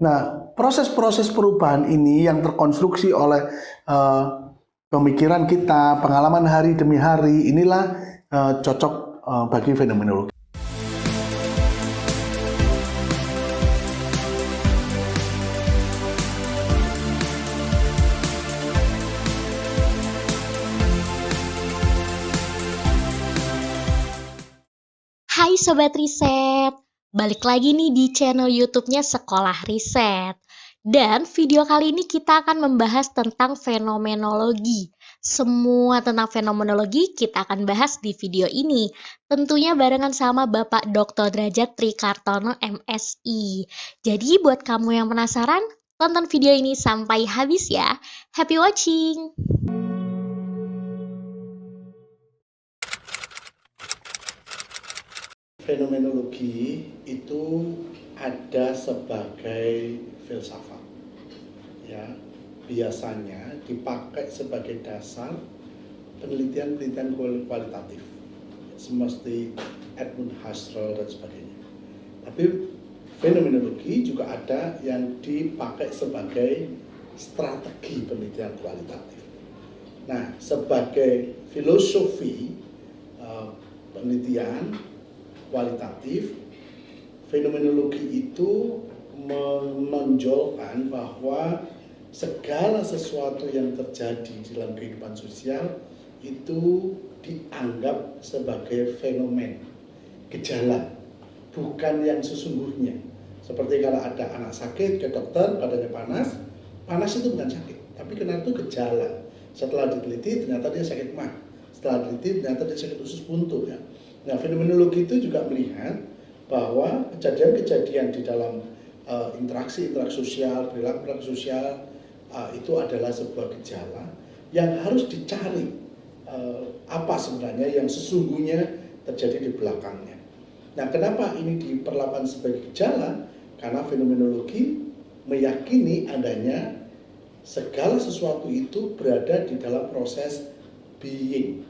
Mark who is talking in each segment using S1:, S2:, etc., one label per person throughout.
S1: Nah, proses-proses perubahan ini yang terkonstruksi oleh eh, pemikiran kita, pengalaman hari demi hari, inilah cocok bagi fenomenologi.
S2: Hai Sobat Riset, balik lagi nih di channel YouTube-nya Sekolah Riset. Dan video kali ini kita akan membahas tentang fenomenologi. Semua tentang fenomenologi kita akan bahas di video ini. Tentunya barengan sama Bapak Dr. Derajat Trikartono MSI. Jadi buat kamu yang penasaran, tonton video ini sampai habis ya. Happy watching!
S1: Fenomenologi itu ada sebagai filsafat, ya, biasanya dipakai sebagai dasar penelitian-penelitian kualitatif, seperti Edmund Husserl dan sebagainya. Tapi fenomenologi juga ada yang dipakai sebagai strategi penelitian kualitatif. Nah, sebagai filosofi penelitian kualitatif, fenomenologi itu menonjolkan bahwa segala sesuatu yang terjadi di dalam kehidupan sosial itu dianggap sebagai fenomen, gejala, bukan yang sesungguhnya. Seperti kalau ada anak sakit ke dokter, badannya panas, panas itu bukan sakit, tapi karena itu gejala. Setelah diteliti ternyata dia sakit mah, setelah diteliti ternyata dia sakit usus buntu, ya. Nah, fenomenologi itu juga melihat bahwa kejadian-kejadian di dalam interaksi sosial, perilaku sosial itu adalah sebuah gejala yang harus dicari apa sebenarnya yang sesungguhnya terjadi di belakangnya. Nah, kenapa ini diperlakukan sebagai gejala? Karena fenomenologi meyakini adanya segala sesuatu itu berada di dalam proses being,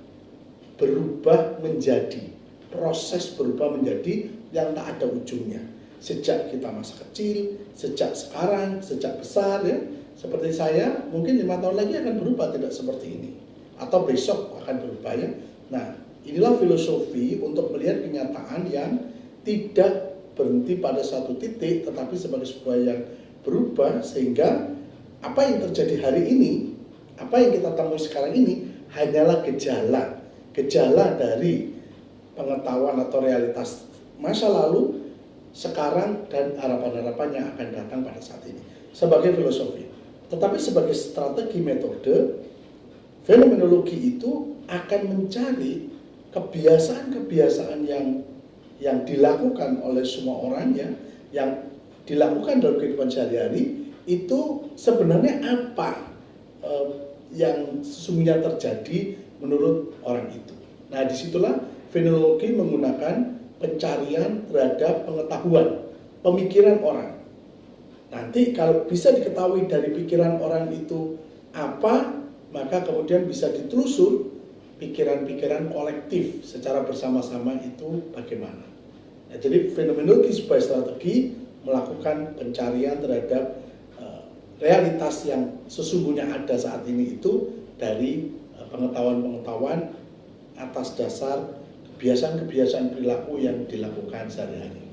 S1: berubah menjadi, proses berubah menjadi yang tak ada ujungnya. Sejak kita masa kecil, sejak sekarang, sejak besar, ya. Seperti saya, mungkin 5 tahun lagi akan berubah tidak seperti ini, atau besok akan berubah, ya. Nah, inilah filosofi untuk melihat kenyataan yang tidak berhenti pada satu titik, tetapi sebagai sebuah yang berubah, sehingga apa yang terjadi hari ini, apa yang kita temui sekarang ini hanyalah gejala dari pengetahuan atau realitas masa lalu, sekarang, dan harapan-harapan yang akan datang pada saat ini sebagai filosofi. Tetapi sebagai strategi metode, fenomenologi itu akan mencari kebiasaan-kebiasaan yang dilakukan oleh semua orang, ya, yang dilakukan dalam kehidupan sehari-hari, itu sebenarnya apa yang sesungguhnya terjadi menurut orang itu. Nah, disitulah fenomenologi menggunakan pencarian terhadap pengetahuan, pemikiran orang. Nanti kalau bisa diketahui dari pikiran orang itu apa, maka kemudian bisa ditelusur pikiran-pikiran kolektif secara bersama-sama itu bagaimana. Nah, jadi fenomenologi sebagai strategi melakukan pencarian terhadap realitas yang sesungguhnya ada saat ini itu dari pengetahuan-pengetahuan atas dasar kebiasaan-kebiasaan perilaku yang dilakukan sehari-hari.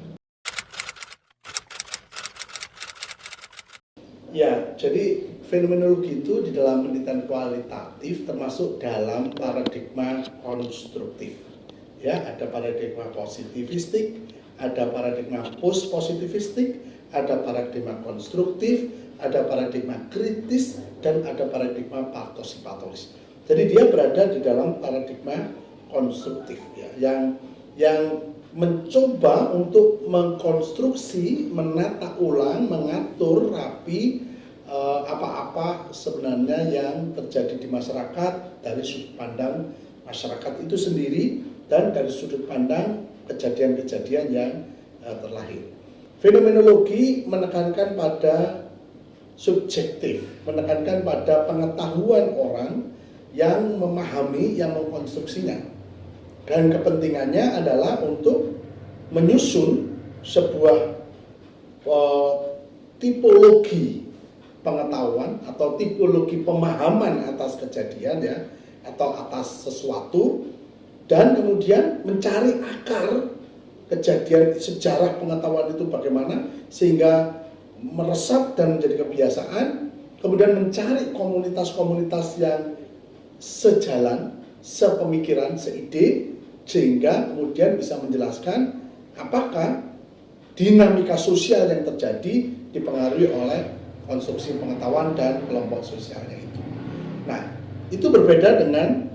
S1: Ya, jadi fenomenologi itu di dalam penelitian kualitatif termasuk dalam paradigma konstruktif. Ya, ada paradigma positivistik, ada paradigma post-positivistik, ada paradigma konstruktif, ada paradigma kritis, dan ada paradigma partosipatoris. Jadi dia berada di dalam paradigma konstruktif, ya, yang mencoba untuk mengkonstruksi, menata ulang, mengatur rapi apa-apa sebenarnya yang terjadi di masyarakat dari sudut pandang masyarakat itu sendiri dan dari sudut pandang kejadian-kejadian yang terlahir. Fenomenologi menekankan pada subjektif, menekankan pada pengetahuan orang yang memahami, yang mengkonstruksinya. Dan kepentingannya adalah untuk menyusun sebuah tipologi pengetahuan atau tipologi pemahaman atas kejadian ya, atau atas sesuatu, dan kemudian mencari akar kejadian, sejarah pengetahuan itu bagaimana sehingga meresap dan menjadi kebiasaan, kemudian mencari komunitas-komunitas yang sejalan, sepemikiran, seide, sehingga kemudian bisa menjelaskan apakah dinamika sosial yang terjadi dipengaruhi oleh konstruksi pengetahuan dan kelompok sosialnya itu. Nah, itu berbeda dengan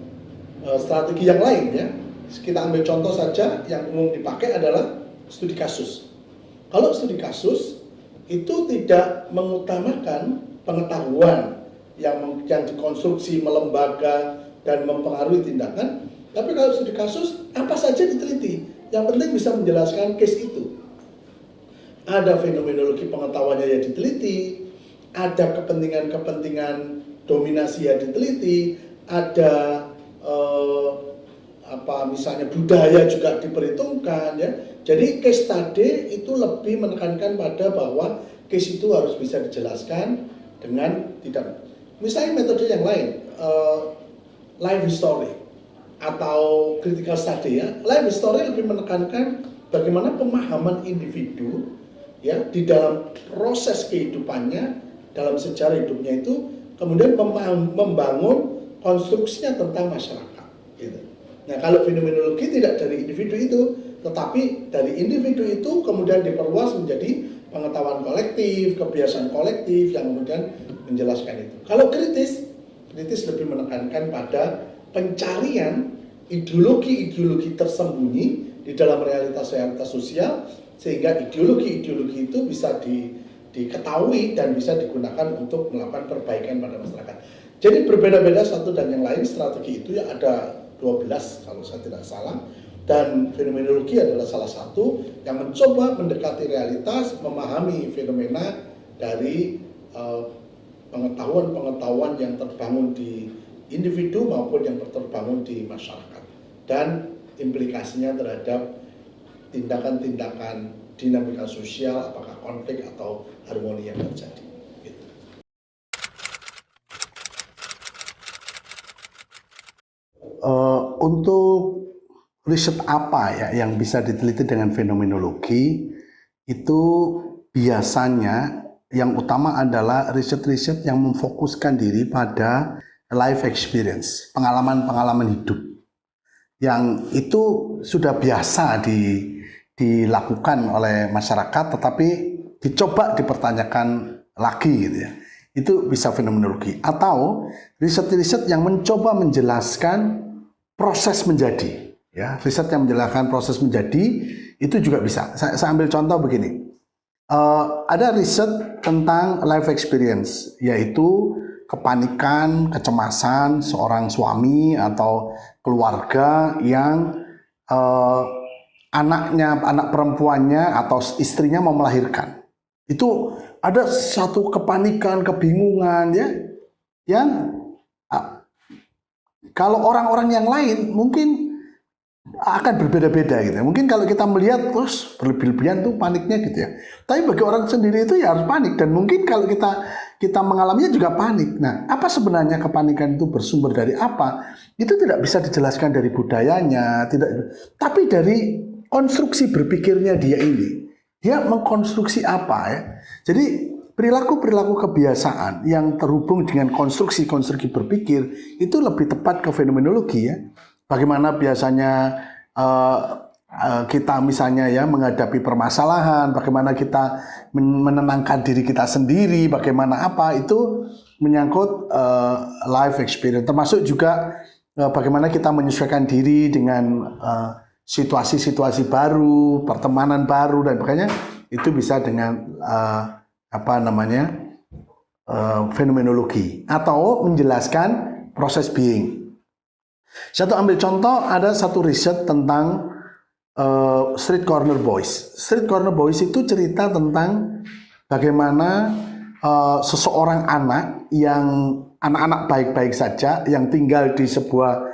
S1: strategi yang lain ya. Kita ambil contoh saja yang umum dipakai adalah studi kasus. Kalau studi kasus itu tidak mengutamakan pengetahuan yang dikonstruksi melembaga dan mempengaruhi tindakan, tapi kalau studi kasus apa saja diteliti, yang penting bisa menjelaskan case itu. Ada fenomenologi pengetahuannya yang diteliti, ada kepentingan-kepentingan dominasi yang diteliti, ada misalnya budaya juga diperhitungkan ya. Jadi case study itu lebih menekankan pada bahwa case itu harus bisa dijelaskan dengan tidak, misalnya metode yang lain, life history atau critical study ya. Life history lebih menekankan bagaimana pemahaman individu ya di dalam proses kehidupannya, dalam sejarah hidupnya itu, kemudian membangun konstruksinya tentang masyarakat gitu. Nah, kalau fenomenologi tidak dari individu itu, tetapi dari individu itu kemudian diperluas menjadi pengetahuan kolektif, kebiasaan kolektif yang kemudian menjelaskan itu. Kalau kritis lebih menekankan pada pencarian ideologi-ideologi tersembunyi di dalam realitas-realitas sosial, sehingga ideologi-ideologi itu bisa diketahui dan bisa digunakan untuk melakukan perbaikan pada masyarakat. Jadi berbeda-beda satu dan yang lain strategi itu ya, ada 12 kalau saya tidak salah, dan fenomenologi adalah salah satu yang mencoba mendekati realitas, memahami fenomena dari pengetahuan-pengetahuan yang terbangun di individu maupun yang terbangun di masyarakat, dan implikasinya terhadap tindakan-tindakan dinamika sosial, apakah konflik atau harmoni yang terjadi. Gitu. Untuk riset apa ya yang bisa diteliti dengan fenomenologi, itu biasanya yang utama adalah riset-riset yang memfokuskan diri pada life experience, pengalaman-pengalaman hidup, yang itu sudah biasa dilakukan oleh masyarakat, tetapi dicoba dipertanyakan lagi gitu ya. Itu bisa fenomenologi. Atau riset-riset yang mencoba menjelaskan proses menjadi, ya, riset yang menjelaskan proses menjadi itu juga bisa. Saya ambil contoh begini. Ada riset tentang life experience, yaitu kepanikan, kecemasan seorang suami atau keluarga yang anak perempuannya atau istrinya mau melahirkan. Itu ada satu kepanikan, kebingungan ya, yang kalau orang-orang yang lain mungkin akan berbeda-beda gitu. Mungkin kalau kita melihat terus berlebihan tuh paniknya gitu ya. Tapi bagi orang sendiri itu ya harus panik, dan mungkin kalau kita mengalaminya juga panik. Nah, apa sebenarnya kepanikan itu bersumber dari apa? Itu tidak bisa dijelaskan dari budayanya, tapi dari konstruksi berpikirnya dia ini. Dia mengkonstruksi apa ya? Jadi perilaku-perilaku kebiasaan yang terhubung dengan konstruksi-konstruksi berpikir itu lebih tepat ke fenomenologi ya. Bagaimana biasanya kita misalnya ya menghadapi permasalahan, bagaimana kita menenangkan diri kita sendiri, bagaimana apa itu menyangkut life experience, termasuk juga bagaimana kita menyesuaikan diri dengan situasi-situasi baru, pertemanan baru dan sebagainya. Itu bisa dengan fenomenologi atau menjelaskan proses being. Saya ambil contoh, ada satu riset tentang Street Corner Boys. Street Corner Boys itu cerita tentang bagaimana seseorang anak yang anak-anak baik-baik saja yang tinggal di sebuah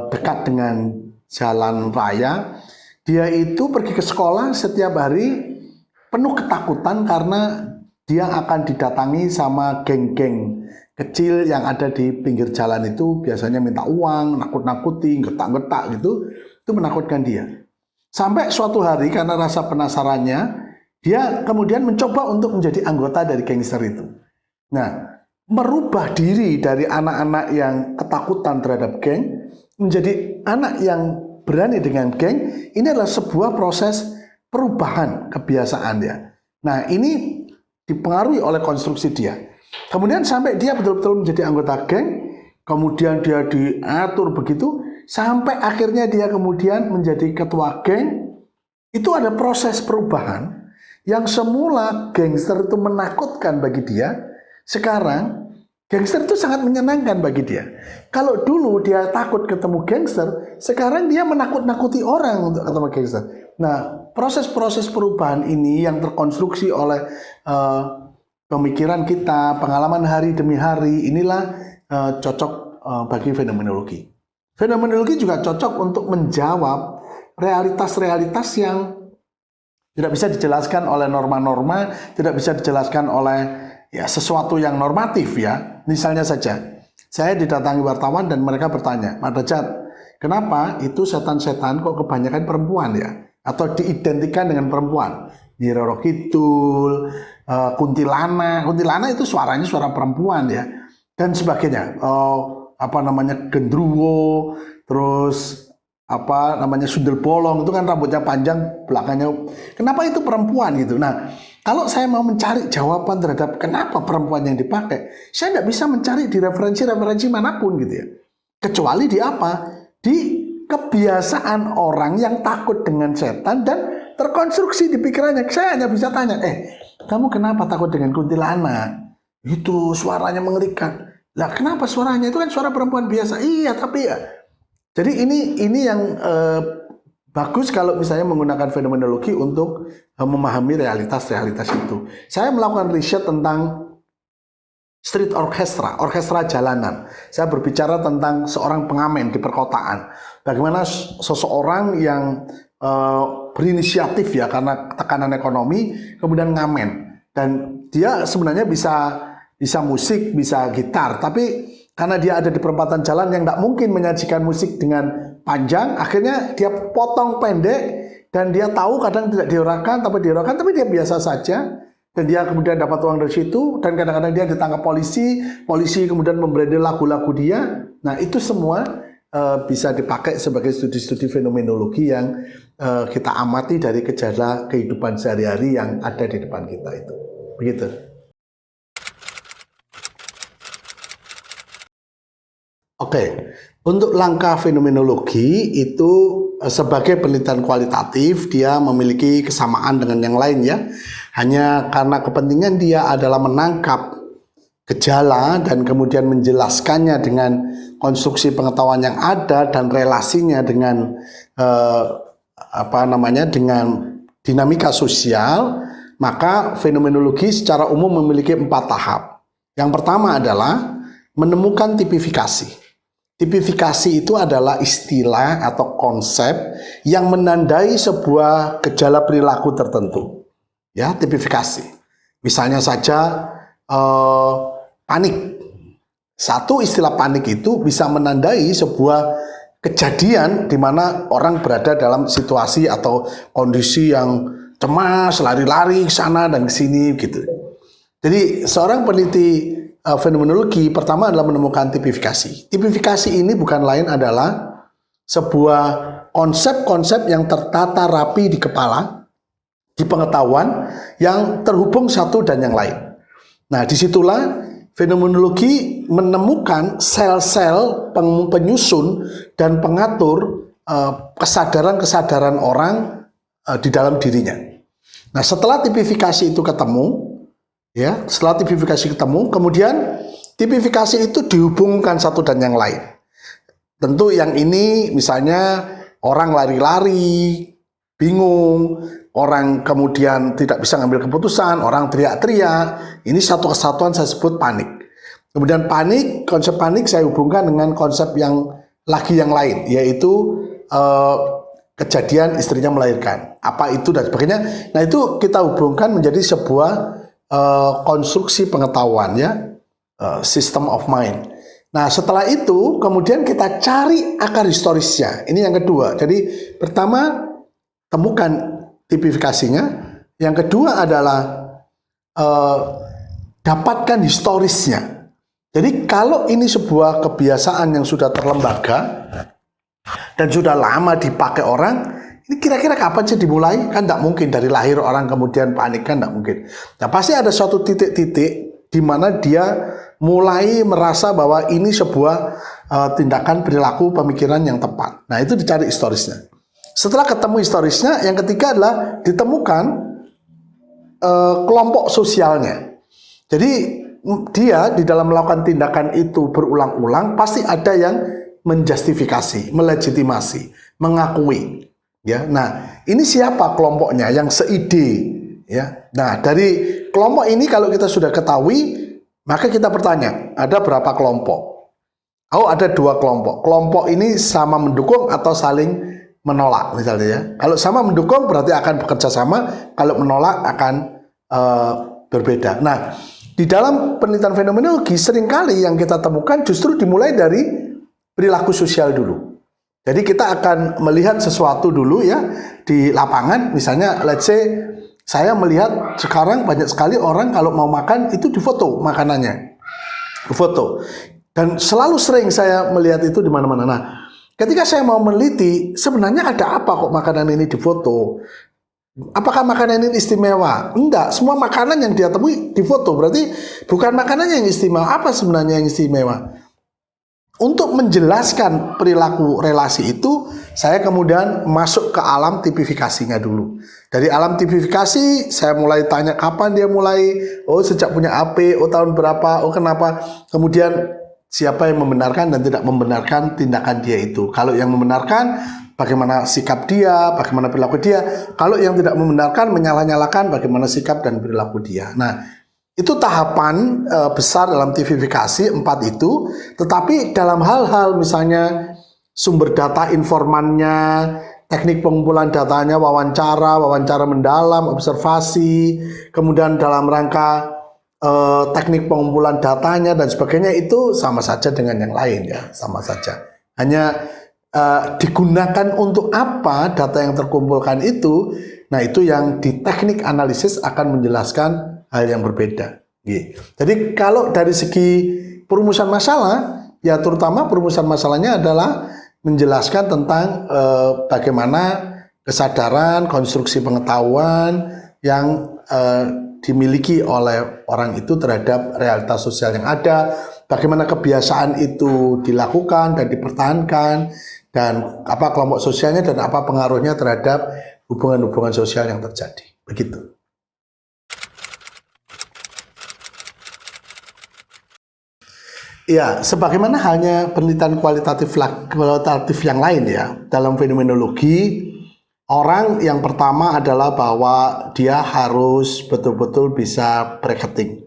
S1: dekat dengan jalan raya. Dia itu pergi ke sekolah setiap hari penuh ketakutan karena dia akan didatangi sama geng-geng kecil yang ada di pinggir jalan itu, biasanya minta uang, nakut-nakuti, getak-getak gitu, itu menakutkan dia. Sampai suatu hari karena rasa penasarannya, dia kemudian mencoba untuk menjadi anggota dari gangster itu. Nah, merubah diri dari anak-anak yang ketakutan terhadap geng menjadi anak yang berani dengan geng, ini adalah sebuah proses perubahan kebiasaan dia. Nah, ini dipengaruhi oleh konstruksi dia. Kemudian sampai dia betul-betul menjadi anggota geng, kemudian dia diatur begitu, sampai akhirnya dia kemudian menjadi ketua geng. Itu ada proses perubahan yang semula gangster itu menakutkan bagi dia, sekarang gangster itu sangat menyenangkan bagi dia. Kalau dulu dia takut ketemu gangster, sekarang dia menakut-nakuti orang untuk ketemu gangster. Nah, proses-proses perubahan ini yang terkonstruksi oleh pemikiran kita, pengalaman hari demi hari, inilah cocok bagi fenomenologi. Fenomenologi juga cocok untuk menjawab realitas-realitas yang tidak bisa dijelaskan oleh norma-norma, tidak bisa dijelaskan oleh sesuatu yang normatif ya. Misalnya saja, saya didatangi wartawan dan mereka bertanya, Pak Derajat, kenapa itu setan-setan kok kebanyakan perempuan ya? Atau diidentikan dengan perempuan? Nyi Roro Kidul, kuntilanak itu suaranya suara perempuan ya, dan sebagainya. Gendruwo, terus sundel bolong itu kan rambutnya panjang, belakangnya. Kenapa itu perempuan gitu? Nah, kalau saya mau mencari jawaban terhadap kenapa perempuan yang dipakai, saya tidak bisa mencari di referensi-referensi manapun gitu ya. Kecuali di apa? Di kebiasaan orang yang takut dengan setan dan terkonstruksi di pikirannya. Saya hanya bisa tanya, kamu kenapa takut dengan kuntilanak? Itu suaranya mengerikan. Lah kenapa suaranya? Itu kan suara perempuan biasa. Iya, tapi ya. Jadi ini yang bagus kalau misalnya menggunakan fenomenologi untuk memahami realitas-realitas itu. Saya melakukan riset tentang street orchestra, orkestra jalanan. Saya berbicara tentang seorang pengamen di perkotaan. Bagaimana seseorang yang berinisiatif ya karena tekanan ekonomi, kemudian ngamen. Dan dia sebenarnya bisa musik, bisa gitar, tapi karena dia ada di perempatan jalan yang tidak mungkin menyajikan musik dengan panjang, akhirnya dia potong pendek dan dia tahu kadang tidak diarahkan, tapi dia biasa saja dan dia kemudian dapat uang dari situ dan kadang-kadang dia ditangkap polisi kemudian membranding lagu-lagu dia. Nah, itu semua bisa dipakai sebagai studi-studi fenomenologi yang kita amati dari gejala kehidupan sehari-hari yang ada di depan kita itu. Begitu. Oke, untuk langkah fenomenologi itu sebagai penelitian kualitatif dia memiliki kesamaan dengan yang lain ya. Hanya karena kepentingan dia adalah menangkap gejala dan kemudian menjelaskannya dengan konstruksi pengetahuan yang ada dan relasinya dengan dengan dinamika sosial, maka fenomenologi secara umum memiliki 4 tahap. Yang pertama adalah menemukan tipifikasi. Tipifikasi itu adalah istilah atau konsep yang menandai sebuah gejala perilaku tertentu. Ya, tipifikasi. Misalnya saja panik. Satu istilah panik itu bisa menandai sebuah kejadian di mana orang berada dalam situasi atau kondisi yang cemas, lari-lari ke sana dan ke sini gitu. Jadi seorang peneliti fenomenologi pertama adalah menemukan tipifikasi. Tipifikasi ini bukan lain adalah sebuah konsep-konsep yang tertata rapi di kepala, di pengetahuan yang terhubung satu dan yang lain. Nah, disitulah fenomenologi menemukan sel-sel penyusun dan pengatur kesadaran-kesadaran orang di dalam dirinya. Nah, setelah tipifikasi itu ketemu, ya, setelah tipifikasi ketemu, kemudian tipifikasi itu dihubungkan satu dan yang lain. Tentu yang ini misalnya orang lari-lari, bingung, orang kemudian tidak bisa ngambil keputusan, orang teriak-teriak. Ini satu kesatuan saya sebut panik. Kemudian panik, konsep panik saya hubungkan dengan konsep yang lain, yaitu kejadian istrinya melahirkan. Apa itu dan sebagainya. Nah, itu kita hubungkan menjadi sebuah
S3: konstruksi pengetahuan ya, system of mind. Nah, setelah itu kemudian kita cari akar historisnya. Ini yang kedua. Jadi pertama temukan tipifikasinya. Yang kedua adalah dapatkan historisnya. Jadi kalau ini sebuah kebiasaan yang sudah terlembaga dan sudah lama dipakai orang, ini kira-kira kapan sih dimulai? Kan tidak mungkin dari lahir orang kemudian panik, kan tidak mungkin. Nah, pasti ada suatu titik-titik di mana dia mulai merasa bahwa ini sebuah tindakan perilaku pemikiran yang tepat. Nah, itu dicari historisnya. Setelah ketemu historisnya, yang ketiga adalah ditemukan kelompok sosialnya. Jadi dia di dalam melakukan tindakan itu berulang-ulang pasti ada yang menjustifikasi, melegitimasi, mengakui. Ya, nah ini siapa kelompoknya yang seide? Ya, nah dari kelompok ini kalau kita sudah ketahui, maka kita bertanya, ada berapa kelompok? Oh, ada 2 kelompok. Kelompok ini sama mendukung atau saling menolak, misalnya ya. Kalau sama mendukung berarti akan bekerja sama, kalau menolak akan berbeda. Nah, di dalam penelitian fenomenologi seringkali yang kita temukan justru dimulai dari perilaku sosial dulu. Jadi kita akan melihat sesuatu dulu ya di lapangan, misalnya let's say saya melihat sekarang banyak sekali orang kalau mau makan itu difoto makanannya. Difoto. Dan selalu sering saya melihat itu di mana-mana. Nah, ketika saya mau meneliti, sebenarnya ada apa kok makanan ini difoto? Apakah makanan ini istimewa? Enggak, semua makanan yang dia temui difoto. Berarti bukan makanannya yang istimewa. Apa sebenarnya yang istimewa? Untuk menjelaskan perilaku relasi itu, saya kemudian masuk ke alam tipifikasinya dulu. Dari alam tipifikasi, saya mulai tanya kapan dia mulai, oh sejak punya AP, oh tahun berapa, oh kenapa. Kemudian siapa yang membenarkan dan tidak membenarkan tindakan dia itu. Kalau yang membenarkan, bagaimana sikap dia, bagaimana perilaku dia. Kalau yang tidak membenarkan, menyalah-nyalakan bagaimana sikap dan perilaku dia. Nah, itu tahapan besar dalam tipifikasi 4 itu, tetapi dalam hal-hal misalnya sumber data informannya, teknik pengumpulan datanya, wawancara mendalam, observasi, kemudian dalam rangka teknik pengumpulan datanya dan sebagainya itu sama saja dengan yang lain ya, sama saja. Hanya digunakan untuk apa data yang terkumpulkan itu, nah itu yang di teknik analisis akan menjelaskan hal yang berbeda. Jadi kalau dari segi perumusan masalah, ya terutama perumusan masalahnya adalah menjelaskan tentang bagaimana kesadaran, konstruksi pengetahuan yang dimiliki oleh orang itu terhadap realitas sosial yang ada, bagaimana kebiasaan itu dilakukan dan dipertahankan, dan apa kelompok sosialnya dan apa pengaruhnya terhadap hubungan-hubungan sosial yang terjadi. Begitu. Ya, sebagaimana halnya penelitian kualitatif yang lain ya, dalam fenomenologi, orang yang pertama adalah bahwa dia harus betul-betul bisa bracketing.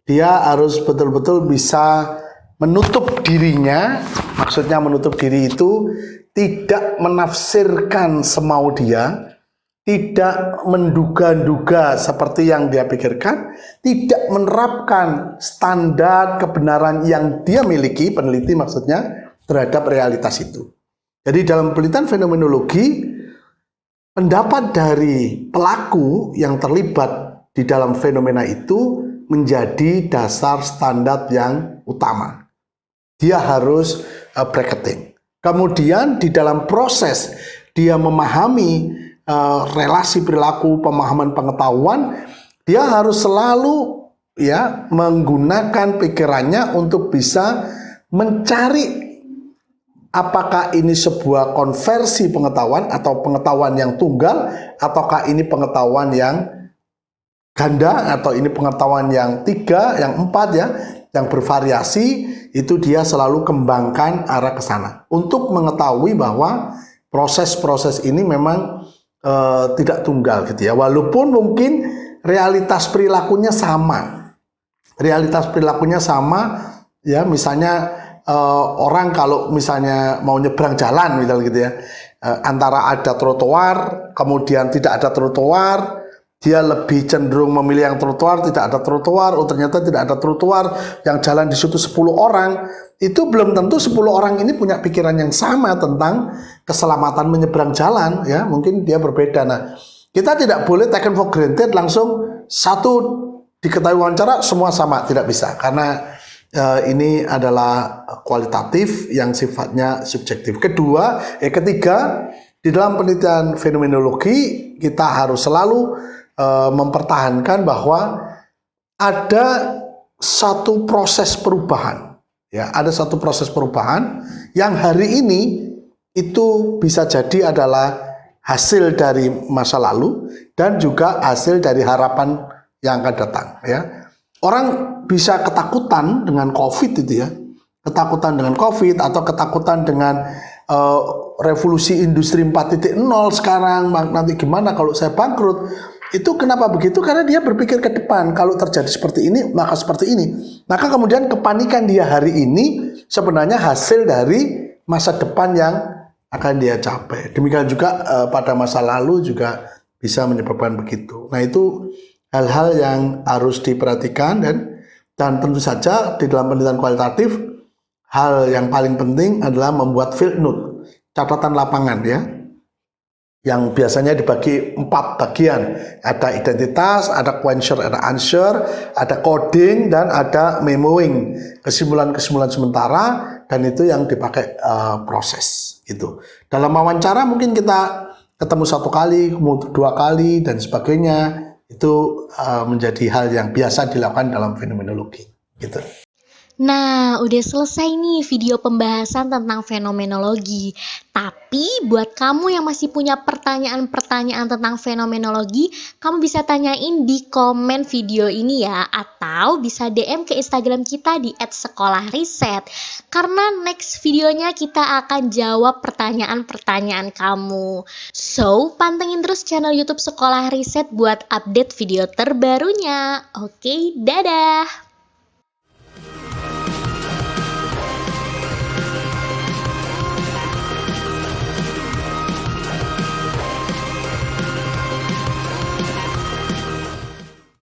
S3: Dia harus betul-betul bisa menutup dirinya, maksudnya menutup diri itu tidak menafsirkan semau dia, tidak menduga-duga seperti yang dia pikirkan, tidak menerapkan standar kebenaran yang dia miliki, peneliti maksudnya, terhadap realitas itu. Jadi dalam penelitian fenomenologi, pendapat dari pelaku yang terlibat di dalam fenomena itu menjadi dasar standar yang utama. Dia harus bracketing. Kemudian di dalam proses dia memahami relasi perilaku, pemahaman pengetahuan, dia harus selalu ya menggunakan pikirannya untuk bisa mencari apakah ini sebuah konversi pengetahuan atau pengetahuan yang tunggal, ataukah ini pengetahuan yang ganda, atau ini pengetahuan yang 3, yang 4 ya, yang bervariasi. Itu dia selalu kembangkan arah ke sana untuk mengetahui bahwa proses-proses ini memang tidak tunggal gitu ya, walaupun mungkin realitas perilakunya sama. Realitas perilakunya sama ya, misalnya orang kalau misalnya mau nyebrang jalan misalnya gitu ya, antara ada trotoar kemudian tidak ada trotoar, Dia lebih cenderung memilih yang trotoar, tidak ada trotoar, oh ternyata tidak ada trotoar, yang jalan di situ 10 orang, itu belum tentu 10 orang ini punya pikiran yang sama tentang keselamatan menyeberang jalan, ya, mungkin dia berbeda. Nah, kita tidak boleh taken for granted langsung satu diketahui wawancara semua sama, tidak bisa, karena ini adalah kualitatif yang sifatnya subjektif. Ketiga, di dalam penelitian fenomenologi kita harus selalu mempertahankan bahwa ada satu proses perubahan, ya, ada satu proses perubahan yang hari ini itu bisa jadi adalah hasil dari masa lalu dan juga hasil dari harapan yang akan datang, ya. Orang bisa ketakutan dengan COVID itu, ya, ketakutan dengan COVID atau ketakutan dengan revolusi industri 4.0 sekarang, nanti gimana kalau saya bangkrut. Itu kenapa begitu? Karena dia berpikir ke depan, kalau terjadi seperti ini, maka seperti ini. Maka kemudian kepanikan dia hari ini sebenarnya hasil dari masa depan yang akan dia capai. Demikian juga pada masa lalu juga bisa menyebabkan begitu. Nah, itu hal-hal yang harus diperhatikan, dan tentu saja di dalam penelitian kualitatif hal yang paling penting adalah membuat field note, catatan lapangan, ya, yang biasanya dibagi 4 bagian. Ada identitas, ada question, ada answer, ada coding, dan ada memoing, kesimpulan-kesimpulan sementara, dan itu yang dipakai proses gitu. Dalam wawancara mungkin kita ketemu 1 kali, kemudian 2 kali, dan sebagainya. Itu menjadi hal yang biasa dilakukan dalam fenomenologi gitu.
S2: Nah, udah selesai nih video pembahasan tentang fenomenologi. Tapi buat kamu yang masih punya pertanyaan-pertanyaan tentang fenomenologi, kamu bisa tanyain di komen video ini ya, atau bisa DM ke Instagram kita di @sekolahriset. Karena next videonya kita akan jawab pertanyaan-pertanyaan kamu. So, pantengin terus channel YouTube Sekolah Riset buat update video terbarunya. Oke, dadah!